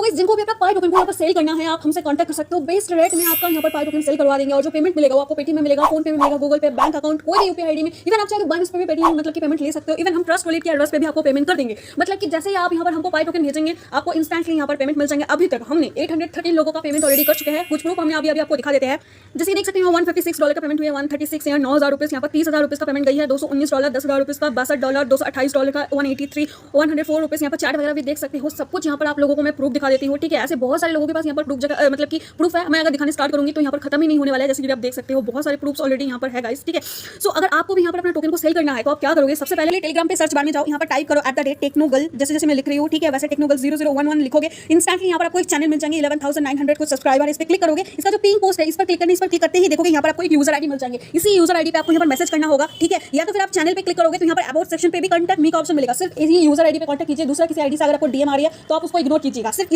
Guys जिनको भी अपना पाई टोकन को यहाँ पर सेल करना है आप हमसे कांटेक्ट कर सकते हो। बेस्ट रेट में आपका यहाँ पर पाई टोकन सेल करवा देंगे और जो पेमेंट मिलेगा वो आपको पेटीएम में मिलेगा, फोन पे में मिलेगा, गूगल पे, बैंक अकाउंट, कोई भी यूपीआई आईडी में। इवन आप चाहे तो बाइनेंस पे भी पेटीएम मतलब की पेमेंट ले सकते हो। इवन हम ट्रस्ट वॉलेट के एड्रेस पे भी आपको पेमेंट कर देंगे। मतलब कि जैसे ही आप यहाँ पर हमको पाई टोकन भेजेंगे आपको इंस्टेंटली यहाँ पर पेमेंट मिल जाएंगे। अभी तक हमने 813 लोगों का पेमेंट ऑलरेडी कर चुके हैं। कुछ प्रूफ हमने अभी आपको दिखा देते हैं। जैसे देख सकते हैं $156 का पेमेंट हुआ, 136 यहाँ 9,000 रुपये, यहाँ पर 30,000 रुपये का पेमेंट गई है, $219 10,000 रुपये का, $62 $228 का, 183 104 रुपये यहाँ पर चैट वगैरह भी देख सकते हो। सब कुछ यहाँ पर आप लोगों को मैं प्रूफ दिखा देती हूँ। ठीक है, ऐसे बहुत सारे लोगों के पास यहाँ पर प्रूफ मतलब कि प्रूफ है। मैं अगर दिखाने स्टार्ट करूंगी तो यहाँ पर खत्म ही नहीं होने वाला है। जैसे कि आप देख सकते हो बहुत सारे प्रूफ्स ऑलरेडी यहाँ पर है गाइस। ठीक है, सो अगर आपको भी यहाँ पर अपना टोकन को सेल करना है तो आप क्या करोगे, सबसे पहले टेलीग्राम पे सर्च बार में जाओ, यहाँ पर टाइप करो @टेक्नोगर्ल, जैसे जैसे मैं लिख रही हूँ। ठीक है, वैसे टेक्नोगर्ल 0011 लिखोगे, इंस्टेंटली यहाँ पर आपको एक चैनल मिल जाएंगे, 11,900 कुछ सब्सक्राइबर। इस पर क्लिक करोगे, इसका जो पिन पोस्ट है इस पर क्लिक करने, इस पर क्लिक करते ही देखोगे यहाँ पर आपको एक यूजर आईडी मिल जाएंगे। इसी यूजर आईडी पे आपको यहाँ पर मैसेज करना होगा। ठीक है, या तो फिर आप चैनल पे क्लिक करोगे तो यहाँ पर अबाउट सेक्शन पे भी कॉन्टैक्ट मी का ऑप्शन मिलेगा। सिर्फ इसी यूजर आईडी पे कॉन्टैक्ट कीजिए। दूसरा किसी आईडी से अगर आपको डीएम आ रही है तो आप उसको इग्नोर कीजिएगा। सिर्फ